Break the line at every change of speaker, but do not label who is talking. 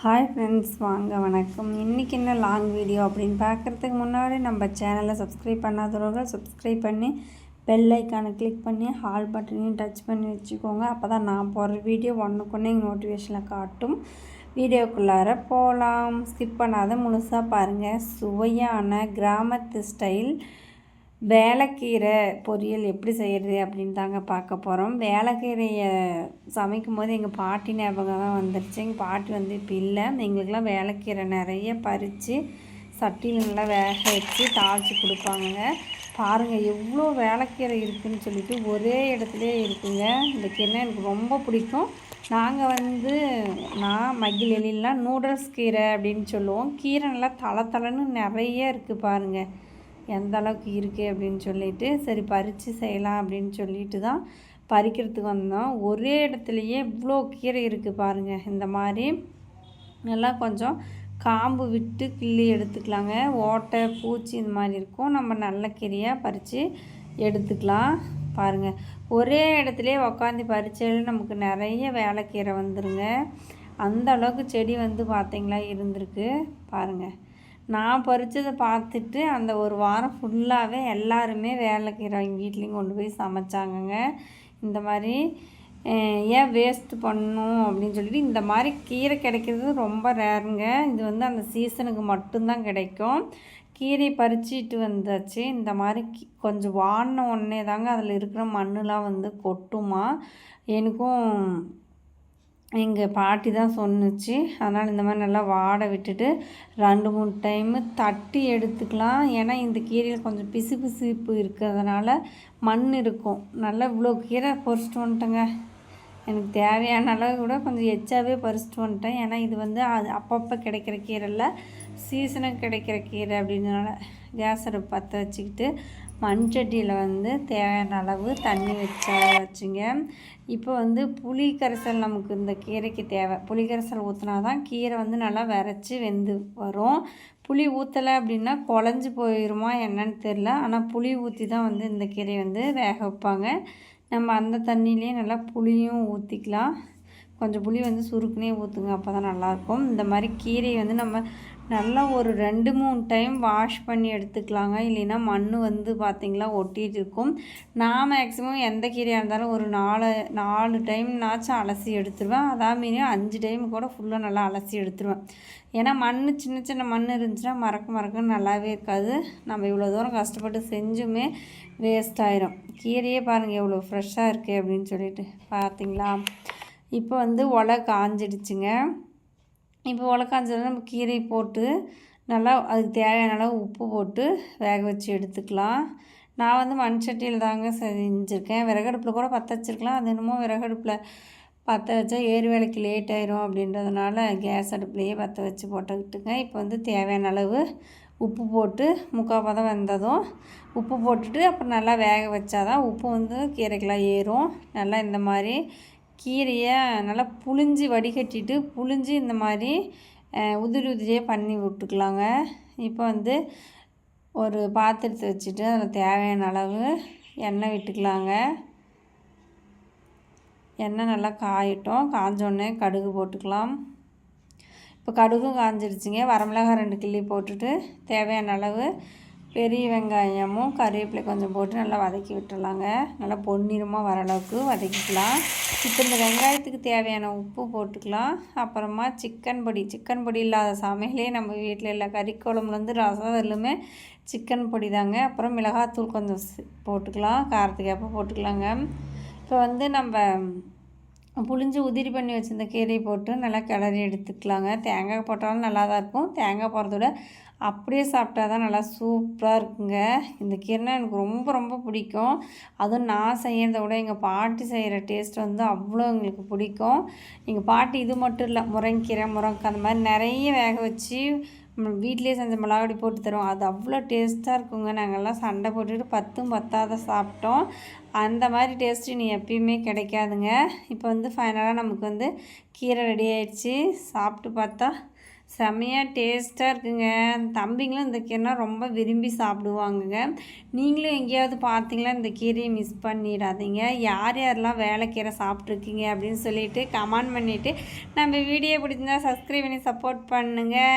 Hi friends, வாங்க வணக்கம். இன்றைக்கி என்ன லாங் வீடியோ அப்படின்னு பார்க்குறதுக்கு முன்னாடி நம்ம சேனலை சப்ஸ்கிரைப் பண்ணாதவர்கள் சப்ஸ்கிரைப் பண்ணி பெல் ஐக்கானை கிளிக் பண்ணி ஹால் பட்டனையும் டச் பண்ணி வச்சுக்கோங்க. அப்போ தான் நான் போடுற வீடியோ ஒன்றுக்குன்னே நோட்டிஃபிகேஷனில் காட்டும். வீடியோக்குள்ளார போகலாம். ஸ்கிப் பண்ணாத முழுசாக பாருங்கள். சுவையான கிராமத்து ஸ்டைல் வேலைக்கீரை பொரியல் எப்படி செய்கிறது அப்படின்னு தாங்க பார்க்க போகிறோம். வேலைக்கீரையை சமைக்கும் போது எங்கள் பாட்டி ஞாபகம் தான் வந்துருச்சு. எங்கள் பாட்டி வந்து இப்போ இல்லை. எங்களுக்கெல்லாம் வேலைக்கீரை நிறைய பறித்து சட்டியில் நல்லா வேக வச்சு தாளித்து கொடுப்பாங்க. பாருங்கள் எவ்வளோ வேலைக்கீரை இருக்குதுன்னு சொல்லிட்டு ஒரே இடத்துலையே இருக்குங்க. இந்த கீரை எனக்கு ரொம்ப பிடிக்கும். நாங்கள் வந்து மகிழ் எழிலாம் நூடுல்ஸ் கீரை அப்படின்னு சொல்லுவோம். கீரை நல்லா தளன்னு நிறைய இருக்குது பாருங்கள் எந்த அளவுக்கு இருக்குது அப்படின்னு சொல்லிட்டு சரி பறித்து செய்யலாம் அப்படின்னு சொல்லிட்டு தான் பறிக்கிறதுக்கு வந்தோம். ஒரே இடத்துலையே இவ்வளோ கீரை இருக்குது பாருங்கள். இந்த மாதிரி நல்லா கொஞ்சம் காம்பு விட்டு கிள்ளி எடுத்துக்கலாங்க. ஓட்டை பூச்சி இந்த மாதிரி இருக்கும். நம்ம நல்ல கீரையாக பறித்து எடுத்துக்கலாம். பாருங்கள் ஒரே இடத்துலையே உக்காந்து பறிச்சாலும் நமக்கு நிறைய வேலைக்கீரை வந்துடுங்க. அந்த அளவுக்கு செடி வந்து பார்த்திங்களா இருந்திருக்கு பாருங்கள். நான் பறித்ததை பார்த்துட்டு அந்த ஒரு வாரம் ஃபுல்லாகவே எல்லாருமே வேலைக்கீரை எங்கள் வீட்லேயும் கொண்டு போய் சமைச்சாங்கங்க. இந்த மாதிரி ஏன் வேஸ்ட்டு பண்ணணும் அப்படின்னு சொல்லிட்டு இந்த மாதிரி கீரை கிடைக்கிறது ரொம்ப ரேருங்க. இது வந்து அந்த சீசனுக்கு மட்டும்தான் கிடைக்கும். கீரை பறிச்சிட்டு வந்தாச்சு. இந்த மாதிரி கொஞ்சம் வாடின உடனே தாங்க அதில் இருக்கிற மண்ணெலாம் வந்து கொட்டுமா. எனக்கும் எங்கள் பாட்டி தான் சொன்னுச்சு. அதனால் இந்த மாதிரி நல்லா வாட விட்டுட்டு 2-3 டைமு தட்டி எடுத்துக்கலாம். ஏன்னா இந்த கீரையில் கொஞ்சம் பிசுப்பு இருக்கிறதுனால மண் இருக்கும். நல்லா இவ்வளோ கீரை பறிச்சிட்டு வந்துட்டேங்க. எனக்கு தேவையான அளவு கூட கொஞ்சம் எச்சாவே பறிச்சிட்டு வந்துட்டேன். ஏன்னா இது வந்து அது அப்பப்போ கிடைக்கிற கீரை இல்லை, சீசனுக்கு கிடைக்கிற கீரை அப்படின்றனால கேஸ் அடுப்பு பற்ற வச்சுக்கிட்டு மண்சட்டியில் வந்து தேவையான அளவு தண்ணி வச்சுங்க. இப்போ வந்து புளி கரைசல் நமக்கு இந்த கீரைக்கு தேவை. புளி கரைசல் ஊற்றினா தான் கீரை வந்து நல்லா விரைச்சி வெந்து வரும். புளி ஊற்றலை அப்படின்னா குழஞ்சி போயிடுமா என்னன்னு தெரில. ஆனால் புளி ஊற்றி தான் வந்து இந்த கீரை வந்து வேக வைப்பாங்க. நம்ம அந்த தண்ணியிலே நல்லா புளியும் ஊற்றிக்கலாம். கொஞ்சம் புளி வந்து சுருக்குனே ஊற்றுங்க, அப்போ தான் நல்லாயிருக்கும். இந்த மாதிரி கீரையை வந்து நம்ம நல்லா ஒரு 2-3 டைம் வாஷ் பண்ணி எடுத்துக்கலாங்க. இல்லைன்னா மண் வந்து பார்த்திங்களா ஒட்டிகிட்டு இருக்கும். நான் மேக்ஸிமம் எந்த கீரையாக இருந்தாலும் ஒரு 4 டைம்னாச்சும் அலசி எடுத்துருவேன். அதான் மீறி 5 டைம் கூட ஃபுல்லாக நல்லா அலசி எடுத்துருவேன். ஏன்னா சின்ன மண் இருந்துச்சுன்னா மறக்குன்னு நல்லாவே இருக்காது. நம்ம இவ்வளோ தூரம் கஷ்டப்பட்டு செஞ்சுமே வேஸ்ட் ஆயிரும். கீரையே பாருங்கள் எவ்வளோ ஃப்ரெஷ்ஷாக இருக்குது அப்படின்னு சொல்லிட்டு பார்த்திங்களா. இப்போ வந்து ஒலை காஞ்சிடுச்சுங்க. இப்போ ஒலை காஞ்சதும் நம்ம கீரை போட்டு நல்லா அதுக்கு தேவையான அளவு உப்பு போட்டு வேக வச்சு எடுத்துக்கலாம். நான் வந்து மண் சட்டியில் தாங்க செஞ்சுருக்கேன். விறகடுப்பில் கூட பற்ற வச்சுருக்கலாம். அது என்னமோ விறகடுப்பில் பற்ற வச்சா ஏறு வேலைக்கு லேட் ஆயிரும் அப்படின்றதுனால கேஸ் அடுப்புலையே பற்ற வச்சு போட்டுக்கிட்டுங்க. இப்போ வந்து தேவையான அளவு உப்பு போட்டு 3/4 பதம் வெந்ததும் உப்பு போட்டுட்டு அப்புறம் நல்லா வேக வச்சாதான் உப்பு வந்து கீரைக்கெல்லாம் ஏறும். நல்லா இந்த மாதிரி கீரையை நல்லா புழிஞ்சி வடிகட்டிட்டு புழிஞ்சி இந்த மாதிரி உதிரியே பண்ணி விட்டுக்கலாங்க. இப்போ வந்து ஒரு பாத்திரத்தை வச்சுட்டு அதில் தேவையான அளவு எண்ணெய் விட்டுக்கலாங்க. எண்ணெய் நல்லா காயட்டும். காஞ்சோடனே கடுகு போட்டுக்கலாம். இப்போ கடுகும் காஞ்சிருச்சுங்க. வரமிளகாய் 2 கிள்ளி போட்டுட்டு தேவையான அளவு பெரிய வெங்காயமும் கருவேப்பிலை கொஞ்சம் போட்டு நல்லா வதக்கி விட்டுடலாங்க. நல்லா பொன்னிறமாக வர அளவுக்கு வதக்கிக்கலாம். இப்போ இந்த வெங்காயத்துக்கு தேவையான உப்பு போட்டுக்கலாம். அப்புறமா சிக்கன் பொடி இல்லாத சமையலே நம்ம வீட்டில் இல்லை. கறி குழம்புலேருந்து ரசம் எல்லாமே சிக்கன் பொடி தாங்க. அப்புறம் மிளகாத்தூள் கொஞ்சம் போட்டுக்கலாம். காரத்துக்கு எப்போ போட்டுக்கலாங்க. இப்போ வந்து நம்ம புளிஞ்சு உதிரி பண்ணி வச்சுருந்த கீரை போட்டு நல்லா கிளறி எடுத்துக்கலாங்க. தேங்காய் போட்டாலும் நல்லா தான் இருக்கும். தேங்காய் போடுறத விட அப்படியே சாப்பிட்டா தான் நல்லா சூப்பராக இருக்குங்க. இந்த கீரை எனக்கு ரொம்ப பிடிக்கும். அதுவும் நான் செய்கிறத விட எங்கள் பாட்டி செய்கிற டேஸ்ட் வந்து அவ்வளோ எங்களுக்கு பிடிக்கும். எங்கள் பாட்டி இது மட்டும் இல்லை, முருங்கைக்கீரை அந்த மாதிரி நிறைய வேக வச்சு வீட்டிலே செஞ்ச மிளகாடி போட்டு தருவோம். அது அவ்வளோ டேஸ்ட்டாக இருக்குங்க. நாங்கள்லாம் சண்டை போட்டுட்டு 10ம் பத்தாத சாப்பிட்டோம். அந்த மாதிரி டேஸ்ட்டு இனி எப்பயுமே கிடைக்காதுங்க. இப்போ வந்து ஃபைனலாக நமக்கு வந்து கீரை ரெடி ஆகிடுச்சு. சாப்பிட்டு பார்த்தா செம்மையாக டேஸ்ட்டாக இருக்குங்க. தம்பிங்களும் இந்த கீரைனா ரொம்ப விரும்பி சாப்பிடுவாங்கங்க. நீங்களும் எங்கேயாவது பார்த்தீங்களா இந்த கீரையை மிஸ் பண்ணிடாதீங்க. யார் யாரெல்லாம் வேலைக்கீரை சாப்பிட்ருக்கீங்க அப்படின்னு சொல்லிட்டு கமெண்ட் பண்ணிவிட்டு நம்ம வீடியோ பிடிச்சிருந்தா சப்ஸ்கிரைப் பண்ணி சப்போர்ட் பண்ணுங்கள்.